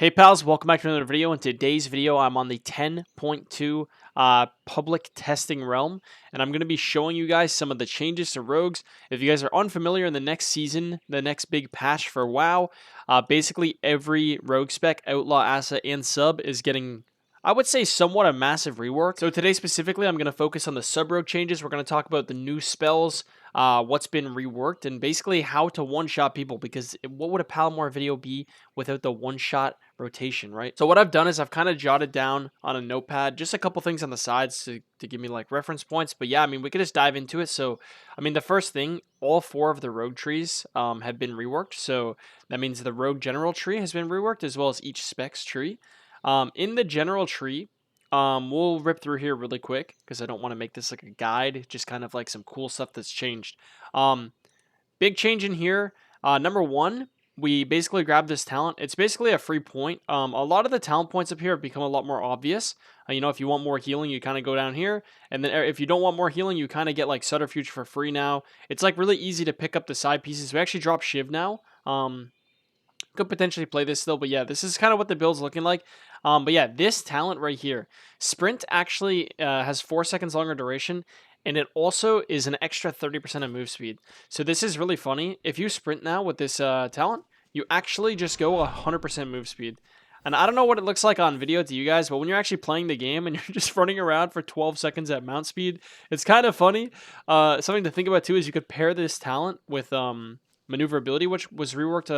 Hey pals, welcome back to another video. In today's video, I'm on the 10.2 public testing realm, and I'm going to be showing you guys some of the changes to rogues. If you guys are unfamiliar, in the next season, the next big patch for WoW, basically every rogue spec, outlaw, asset, and sub is getting, I would say, somewhat a massive rework. So today specifically, I'm going to focus on the sub rogue changes. We're going to talk about the new spells, what's been reworked, and basically how to one-shot people, because what would a Palumor video be without the one-shot rotation, right? So what I've done is I've kind of jotted down on a notepad just a couple things on the sides to give me like reference points. But yeah, I mean, we could just dive into it. So, I mean, the first thing, all four of the rogue trees have been reworked. So that means the rogue general tree has been reworked, as well as each specs tree. In the general tree, we'll rip through here really quick because I don't want to make this like a guide, just kind of like some cool stuff that's changed. Big change in here. Number one, we basically grab this talent. It's basically a free point. A lot of the talent points up here have become a lot more obvious. If you want more healing, you kind of go down here. And then if you don't want more healing, you kind of get like Subterfuge for free now. It's like really easy to pick up the side pieces. We actually drop Shiv now. Could potentially play this still, but yeah, this is kind of what the build's looking like. But yeah, this talent right here, Sprint actually has 4 seconds longer duration, and it also is an extra 30% of move speed. So this is really funny. If you sprint now with this talent, you actually just go 100% move speed. And I don't know what it looks like on video to you guys, but when you're actually playing the game and you're just running around for 12 seconds at mount speed, it's kind of funny. Something to think about too is you could pair this talent with maneuverability, which was reworked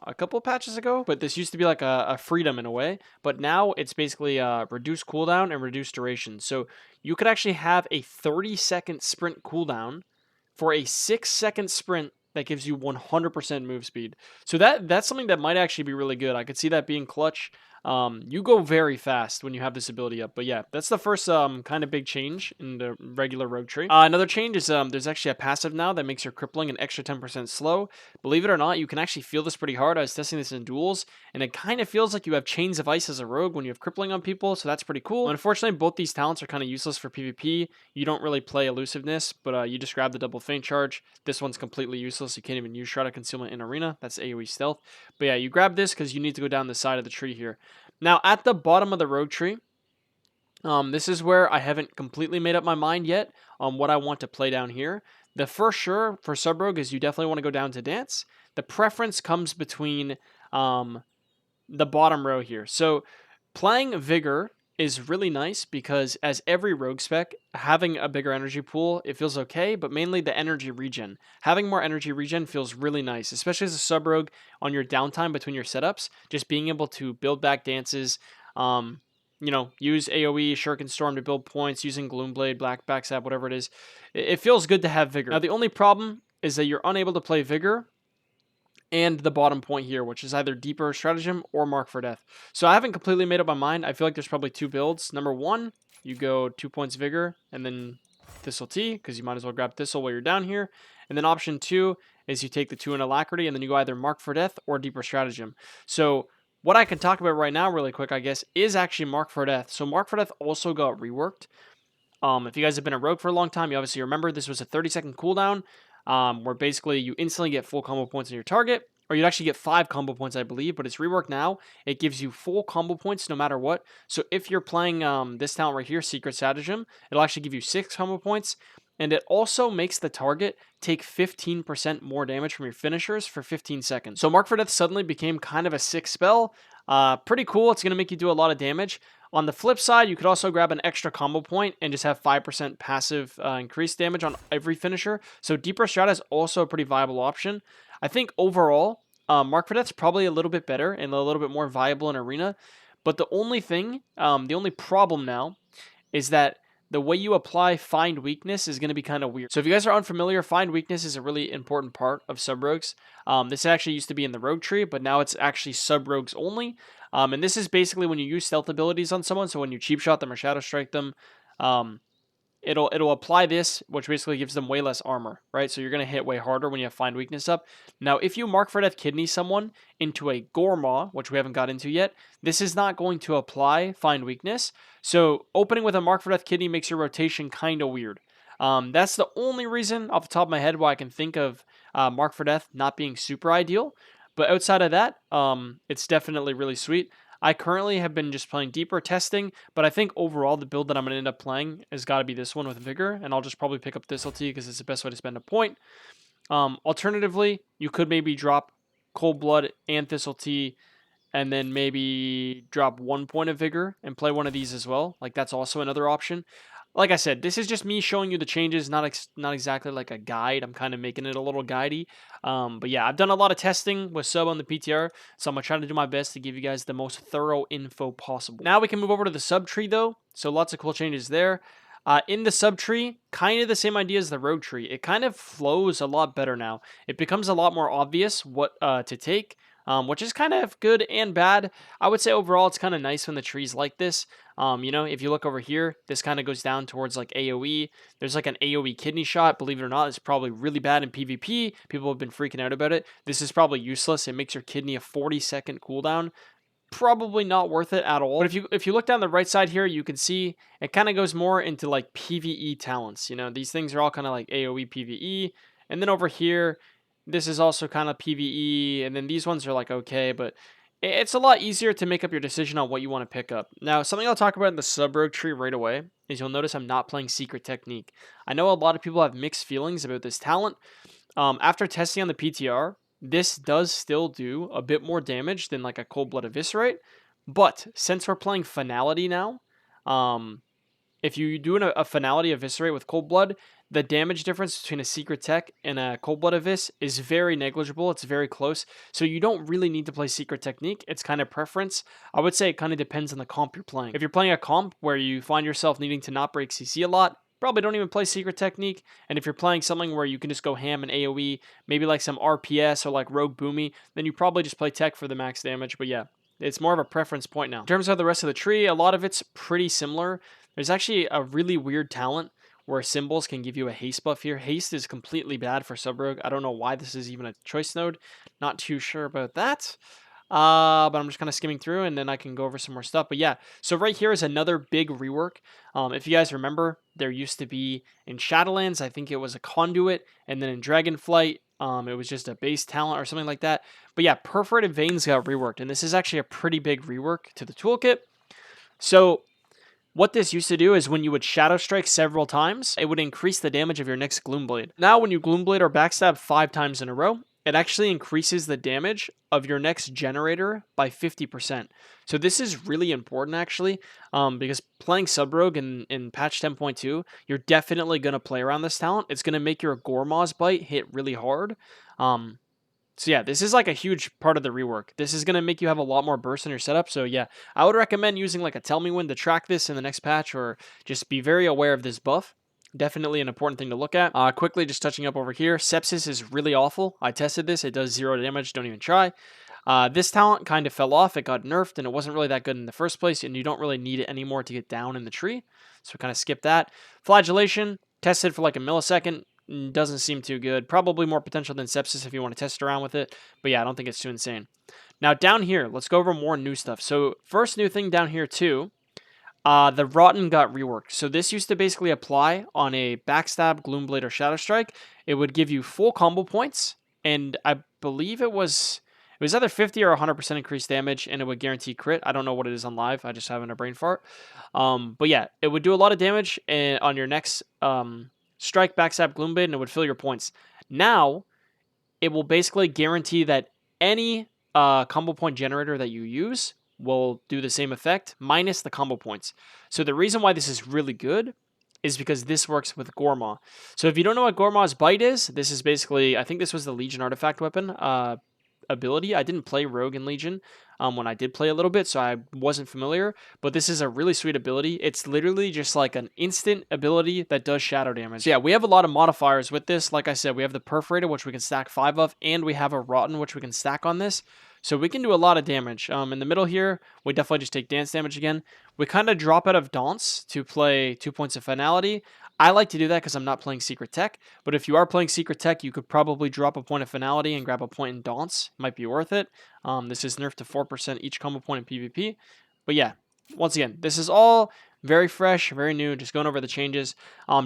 a couple of patches ago, but this used to be like a freedom in a way, but now it's basically reduced cooldown and reduced duration. So you could actually have a 30-second sprint cooldown for a 6-second sprint that gives you 100% move speed. So that's something that might actually be really good. I could see that being clutch. You go very fast when you have this ability up. But yeah, that's the first kind of big change in the regular rogue tree. Another change is there's actually a passive now that makes your crippling an extra 10% slow. Believe it or not, you can actually feel this pretty hard. I was testing this in duels, and it kind of feels like you have chains of ice as a rogue when you have crippling on people, so that's pretty cool. Unfortunately, both these talents are kind of useless for PvP. You don't really play elusiveness, but you just grab the double feint charge. This one's completely useless. You can't even use Shroud of Concealment in Arena. That's AoE stealth. But yeah, you grab this because you need to go down the side of the tree here. Now, at the bottom of the rogue tree, this is where I haven't completely made up my mind yet on what I want to play down here. The first sure for sub rogue is you definitely want to go down to dance. The preference comes between the bottom row here. So playing Vigor is really nice because as every rogue spec, having a bigger energy pool, it feels okay, but mainly the energy regen. Having more energy regen feels really nice, especially as a sub rogue on your downtime between your setups, just being able to build back dances, use AoE, Shuriken Storm to build points, using Gloomblade, Black Backstab, whatever it is. It feels good to have Vigor. Now, the only problem is that you're unable to play Vigor and the bottom point here, which is either Deeper Stratagem or Mark for Death. So I haven't completely made up my mind. I feel like there's probably two builds. Number one, you go 2 points Vigor and then Subtlety, because you might as well grab Thistle while you're down here. And then option two is you take the 2 in Alacrity, and then you go either Mark for Death or Deeper Stratagem. So what I can talk about right now really quick, I guess, is actually Mark for Death. So Mark for Death also got reworked. If you guys have been a rogue for a long time, you obviously remember this was a 30-second cooldown, where basically you instantly get full combo points on your target, or you'd actually get 5 combo points, I believe, but it's reworked now. It gives you full combo points no matter what. So if you're playing this talent right here, Secret Stratagem, it'll actually give you 6 combo points, and it also makes the target take 15% more damage from your finishers for 15 seconds. So Mark for Death suddenly became kind of a sick spell. Pretty cool. It's going to make you do a lot of damage. On the flip side, you could also grab an extra combo point and just have 5% passive increased damage on every finisher. So Deeper Strat is also a pretty viable option. I think overall, Mark for Death's probably a little bit better and a little bit more viable in Arena. But the only thing, the only problem now is that the way you apply Find Weakness is going to be kind of weird. So if you guys are unfamiliar, Find Weakness is a really important part of sub-rogues. This actually used to be in the rogue tree, but now it's actually sub-rogues only. And this is basically when you use stealth abilities on someone, so when you cheap shot them or shadow strike them, it'll apply this, which basically gives them way less armor, right? So you're going to hit way harder when you have Find Weakness up. Now, if you Mark for Death kidney someone into a Gormaw, which we haven't got into yet, this is not going to apply Find Weakness. So opening with a Mark for Death kidney makes your rotation kind of weird. That's the only reason off the top of my head why I can think of Mark for Death not being super ideal. But outside of that, it's definitely really sweet. I currently have been just playing deeper testing, but I think overall the build that I'm going to end up playing has got to be this one with Vigor, and I'll just probably pick up Subtlety because it's the best way to spend a point. Alternatively, you could maybe drop Cold Blood and Subtlety and then maybe drop 1 point of Vigor and play one of these as well. Like, that's also another option. Like I said, this is just me showing you the changes, not exactly like a guide. I'm kind of making it a little guidey. But yeah, I've done a lot of testing with sub on the PTR, so I'm going to try to do my best to give you guys the most thorough info possible. Now we can move over to the sub tree, though. So lots of cool changes there. In the sub tree, kind of the same idea as the rogue tree. It kind of flows a lot better now. It becomes a lot more obvious what to take. Which is kind of good and bad. I would say overall it's kind of nice when the tree's like this. You know, if you look over here, this kind of goes down towards like AoE. There's like an AoE kidney shot. Believe it or not, it's probably really bad in PvP. People have been freaking out about it. This is probably useless. It makes your kidney a 40-second cooldown. Probably not worth it at all. But if you look down the right side here, you can see it kind of goes more into like PvE talents. You know, these things are all kind of like AoE PvE. And then over here, this is also kind of PvE, and then these ones are like okay, but it's a lot easier to make up your decision on what you want to pick up. Now, something I'll talk about in the sub-rogue tree right away is you'll notice I'm not playing Secret Technique. I know a lot of people have mixed feelings about this talent. After testing on the PTR, this does still do a bit more damage than like a Cold Blood Eviscerate, but since we're playing Finality now, if you do a Finality Eviscerate with Cold Blood, the damage difference between a Secret Tech and a Cold Blood Evis is very negligible. It's very close. So you don't really need to play Secret Technique. It's kind of preference. I would say it kind of depends on the comp you're playing. If you're playing a comp where you find yourself needing to not break CC a lot, probably don't even play Secret Technique. And if you're playing something where you can just go ham and AoE, maybe like some RPS or like Rogue Boomy, then you probably just play Tech for the max damage. But yeah, it's more of a preference point now. In terms of the rest of the tree, a lot of it's pretty similar. There's actually a really weird talent where symbols can give you a haste buff here. Haste is completely bad for sub-rogue. I don't know why this is even a choice node. Not too sure about that. But I'm just kind of skimming through, and then I can go over some more stuff. But yeah, so right here is another big rework. If you guys remember, there used to be in Shadowlands, I think it was a conduit, and then in Dragonflight, it was just a base talent or something like that. But yeah, Perforated Veins got reworked, and this is actually a pretty big rework to the toolkit. So what this used to do is when you would Shadow Strike several times, it would increase the damage of your next Gloomblade. Now, when you Gloomblade or Backstab 5 times in a row, it actually increases the damage of your next generator by 50%. So this is really important, actually, because playing Sub-Rogue in patch 10.2, you're definitely going to play around this talent. It's going to make your Gormaz bite hit really hard. So yeah, this is like a huge part of the rework. This is going to make you have a lot more burst in your setup. So yeah, I would recommend using like a Tell Me When to track this in the next patch, or just be very aware of this buff. Definitely an important thing to look at. Quickly, just touching up over here. Sepsis is really awful. I tested this. It does 0 damage. Don't even try. This talent kind of fell off. It got nerfed, and it wasn't really that good in the first place, and you don't really need it anymore to get down in the tree. So kind of skip that. Flagellation, tested for like a millisecond. Doesn't seem too good. Probably more potential than Sepsis if you want to test around with it. But yeah, I don't think it's too insane. Now down here, let's go over more new stuff. So first new thing down here too, the Rotten got reworked. So this used to basically apply on a Backstab, Gloomblade, or Shadow Strike. It would give you full combo points, and I believe it was either 50 or 100% increased damage, and it would guarantee crit. I don't know what it is on live. I just having a brain fart. But yeah, it would do a lot of damage on your next strike, Backstab, Gloomblade, and it would fill your points. Now, it will basically guarantee that any combo point generator that you use will do the same effect, minus the combo points. So the reason why this is really good is because this works with Gorma. So if you don't know what Gorma's bite is, this is basically, I think this was the Legion artifact weapon ability. I didn't play Rogue in Legion when I did play a little bit, so I wasn't familiar, but this is a really sweet ability. It's literally just like an instant ability that does shadow damage. So yeah, we have a lot of modifiers with this. Like I said, we have the Perforated, which we can stack 5 of, and we have a Rotten, which we can stack on this. So we can do a lot of damage. In the middle here, we definitely just take dance damage again. We kind of drop out of Dance to play 2 points of Finality. I like to do that because I'm not playing Secret Tech, but if you are playing Secret Tech, you could probably drop a point of Finality and grab a point in Dance. Might be worth it. This is nerfed to 4% each combo point in PvP. But yeah, Once again, this is all very fresh, very new, just going over the changes.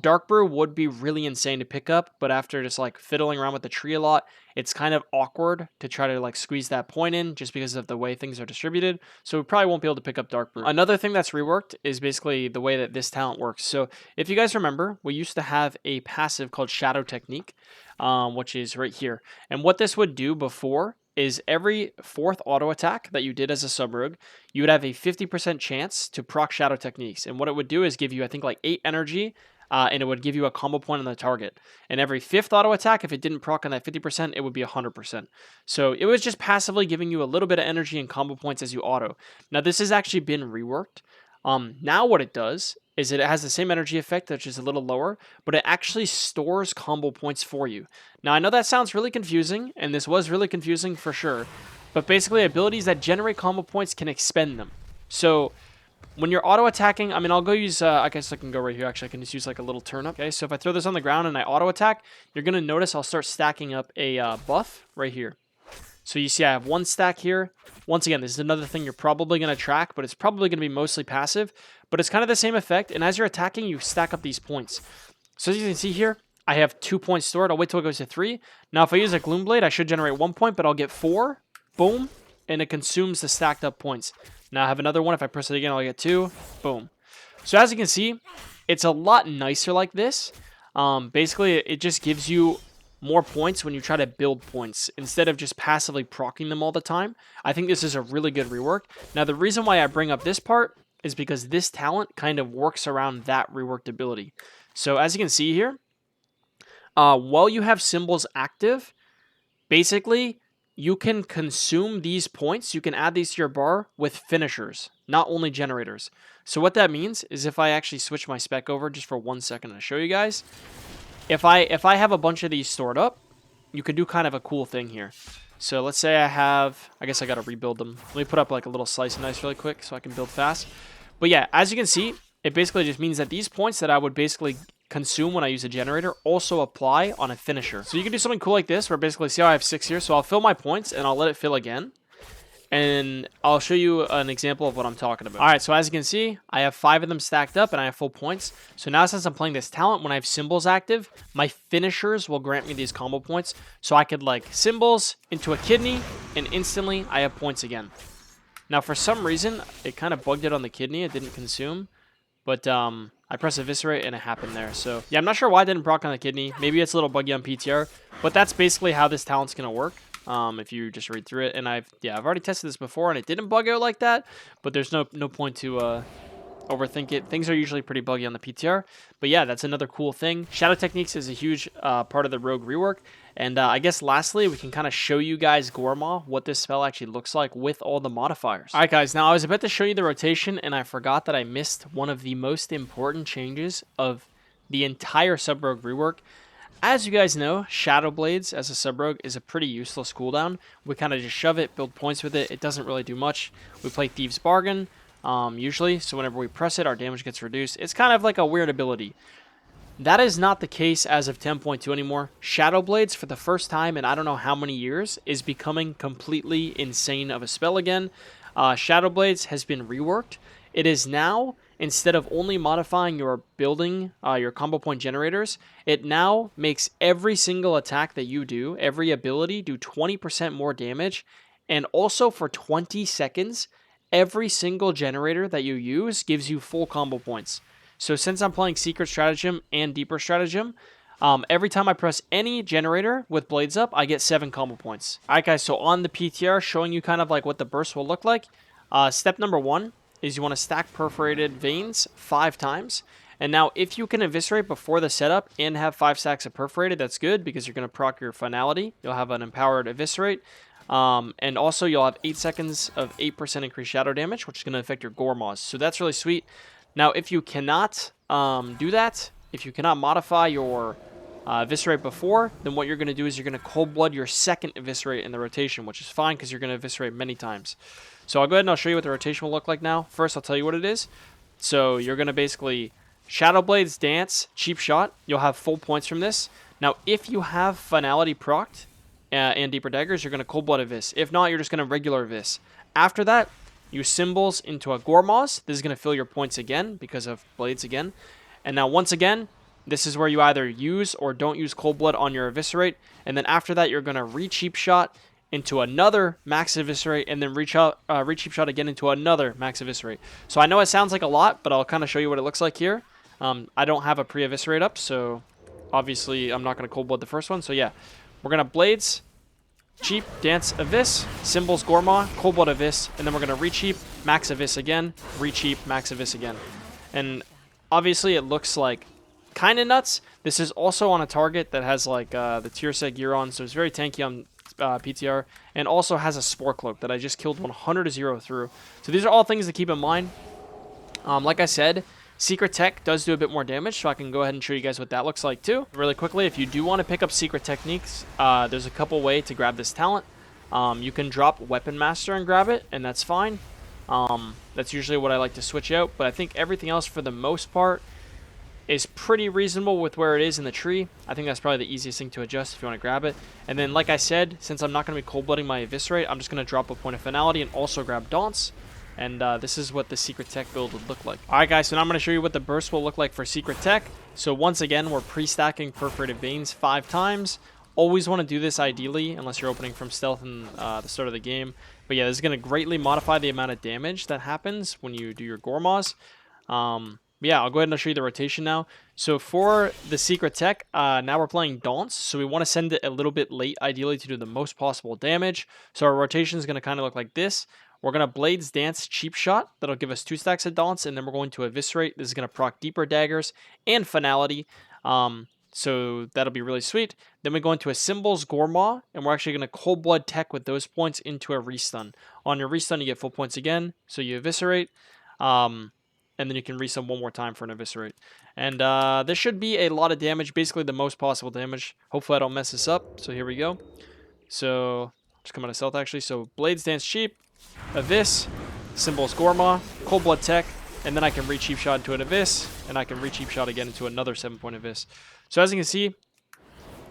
Dark Brew would be really insane to pick up, but after just like fiddling around with the tree a lot, it's kind of awkward to try to like squeeze that point in just because of the way things are distributed. So we probably won't be able to pick up Dark Brew. Another thing that's reworked is basically the way that this talent works. So if you guys remember, we used to have a passive called Shadow Technique, which is right here. And what this would do before is every 4th auto attack that you did as a sub-rogue, you would have a 50% chance to proc Shadow Techniques. And what it would do is give you, I think, like 8 energy, and it would give you a combo point on the target. And every 5th auto attack, if it didn't proc on that 50%, it would be 100%. So it was just passively giving you a little bit of energy and combo points as you auto. Now, this has actually been reworked. Now what it does is it has the same energy effect, which is a little lower, but it actually stores combo points for you. Now, I know that sounds really confusing, and this was really confusing for sure, but basically abilities that generate combo points can expend them. So when you're auto-attacking, I mean, I'll go use, I guess I can go right here, actually, I can just use like a little turnip. Okay, so if I throw this on the ground and I auto-attack, you're going to notice I'll start stacking up a buff right here. So you see I have 1 stack here. Once again, this is another thing you're probably going to track, but it's probably going to be mostly passive. But it's kind of the same effect, and as you're attacking, you stack up these points. So as you can see here, I have 2 points stored. I'll wait till it goes to 3. Now if I use a Gloom Blade, I should generate 1 point, but I'll get 4. Boom. And it consumes the stacked up points. Now I have another one. If I press it again, I'll get 2. Boom. So as you can see, it's a lot nicer like this. Basically, it just gives you more points when you try to build points instead of just passively proccing them all the time. I think this is a really good rework. Now, the reason why I bring up this part is because this talent kind of works around that reworked ability. So as you can see here, while you have symbols active, basically you can consume these points. You can add these to your bar with finishers, not only generators. So what that means is if I actually switch my spec over just for 1 second to show you guys, if I have a bunch of these stored up, you could do kind of a cool thing here. So let's say I guess I got to rebuild them. Let me put up like a little slice and dice really quick so I can build fast. But yeah, as you can see, it basically just means that these points that I would basically consume when I use a generator also apply on a finisher. So you can do something cool like this where basically, see how I have 6 here? So I'll fill my points and I'll let it fill again. And I'll show you an example of what I'm talking about. All right, so as you can see, I have 5 of them stacked up and I have full points. So now since I'm playing this talent, when I have symbols active, my finishers will grant me these combo points. So I could like symbols into a kidney and instantly I have points again. Now for some reason, it kind of bugged it on the kidney. It didn't consume, but I pressed eviscerate and it happened there. So yeah, I'm not sure why it didn't proc on the kidney. Maybe it's a little buggy on PTR, but that's basically how this talent's going to work. If you just read through it, and I've already tested this before and it didn't bug out like that, but there's no point to overthink it. Things are usually pretty buggy on the PTR, but yeah, that's another cool thing. Shadow Techniques is a huge part of the Rogue rework, and I guess lastly, we can kind of show you guys Gormaw, what this spell actually looks like with all the modifiers. All right, guys, now I was about to show you the rotation, and I forgot that I missed one of the most important changes of the entire Sub-Rogue rework. As you guys know, Shadow Blades as a sub-rogue is a pretty useless cooldown. We kind of just shove it, build points with it. It doesn't really do much. We play Thieves Bargain, usually, so whenever we press it, our damage gets reduced. It's kind of like a weird ability. That is not the case as of 10.2 anymore. Shadow Blades, for the first time in I don't know how many years, is becoming completely insane of a spell again. Shadow Blades has been reworked. It is now, instead of only modifying your building, your combo point generators, it now makes every single attack that you do, every ability, do 20% more damage. And also for 20 seconds, every single generator that you use gives you full combo points. So since I'm playing Secret Stratagem and Deeper Stratagem, every time I press any generator with Blades up, I get 7 combo points. Alright guys, so on the PTR, showing you kind of like what the burst will look like. Step number 1 is you want to stack Perforated Veins 5 times. And now if you can eviscerate before the setup and have 5 stacks of Perforated, that's good because you're going to proc your Finality. You'll have an empowered eviscerate. And also you'll have 8 seconds of 8% increased shadow damage, which is going to affect your Gormaws. So that's really sweet. Now if you cannot do that, if you cannot modify your eviscerate before, then what you're going to do is you're going to cold blood your second eviscerate in the rotation, which is fine because you're going to eviscerate many times. So I'll go ahead and I'll show you what the rotation will look like now. First, I'll tell you what it is. So you're going to basically Shadow Blades, Dance, Cheap Shot. You'll have full points from this. Now, if you have Finality procced and Deeper Daggers, you're going to Cold Blood Evis. If not, you're just going to regular Evis. After that, use symbols into a Gormaz. This is going to fill your points again because of blades again. And now once again, this is where you either use or don't use Cold Blood on your Eviscerate. And then after that, you're going to re-cheap shot into another max Eviscerate, and then re-cheap shot again into another max Eviscerate. So I know it sounds like a lot, but I'll kind of show you what it looks like here. I don't have a pre-Eviscerate up, so obviously I'm not going to Cold Blood the first one. So yeah, we're going to Blades, Cheap, Dance, Avis, Symbols, Gorma, Cold Blood, Avis, and then we're going to re-cheap, max Avis again, re-cheap, max Avis again. And obviously it looks like kind of nuts. This is also on a target that has like the tier set gear on, so it's very tanky on PTR, and also has a Spore Cloak that I just killed 100-0 through. So these are all things to keep in mind. Like I said, Secret Tech does do a bit more damage, so I can go ahead and show you guys what that looks like too. Really quickly, if you do want to pick up Secret Techniques, there's a couple ways to grab this talent. You can drop Weapon Master and grab it, and that's fine. That's usually what I like to switch out, but I think everything else for the most part is pretty reasonable with where it is in the tree. I think that's probably the easiest thing to adjust if you want to grab it. And then, like I said, since I'm not going to be cold-blooding my Eviscerate, I'm just going to drop a Point of Finality and also grab Daunts. And this is what the Secret Tech build would look like. Alright guys, so now I'm going to show you what the burst will look like for Secret Tech. So once again, we're pre-stacking Perforated Veins 5 times. Always want to do this ideally, unless you're opening from stealth in the start of the game. But yeah, this is going to greatly modify the amount of damage that happens when you do your Gormaz. Yeah, I'll go ahead and show you the rotation now. So for the Secret Tech, now we're playing Daunts. So we want to send it a little bit late, ideally, to do the most possible damage. So our rotation is going to kind of look like this. We're going to Blades, Dance, Cheap Shot. That'll give us 2 stacks of Daunts. And then we're going to Eviscerate. This is going to proc Deeper Daggers and Finality. So that'll be really sweet. Then we go into a Symbols, Gormaw. And we're actually going to Cold Blood Tech with those points into a Restun. On your Restun, you get full points again. So you Eviscerate. And then you can restun one more time for an Eviscerate. And this should be a lot of damage, basically the most possible damage. Hopefully I don't mess this up. So here we go. So, just come out of stealth actually. So, Blades, Dance, Cheap, Avis, Symbols, Gorma, Cold Blood Tech, and then I can re-cheap shot into an Avis, and I can re-cheap shot again into another 7-point Avis. So as you can see,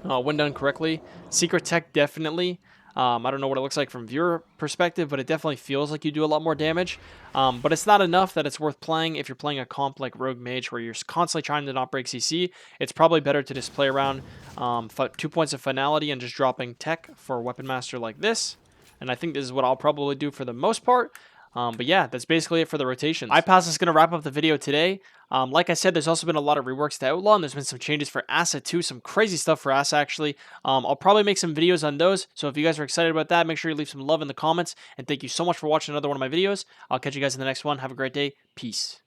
when done correctly, Secret Tech definitely... I don't know what it looks like from viewer perspective, but it definitely feels like you do a lot more damage. But it's not enough that it's worth playing if you're playing a comp like Rogue Mage where you're constantly trying to not break CC. It's probably better to just play around 2 points of Finality and just dropping Tech for Weapon Master like this. And I think this is what I'll probably do for the most part. But yeah, that's basically it for the rotations. iPass is going to wrap up the video today. Like I said, there's also been a lot of reworks to Outlaw, and there's been some changes for Asa too, some crazy stuff for Asa actually. I'll probably make some videos on those, so if you guys are excited about that, make sure you leave some love in the comments, and thank you so much for watching another one of my videos. I'll catch you guys in the next one. Have a great day. Peace.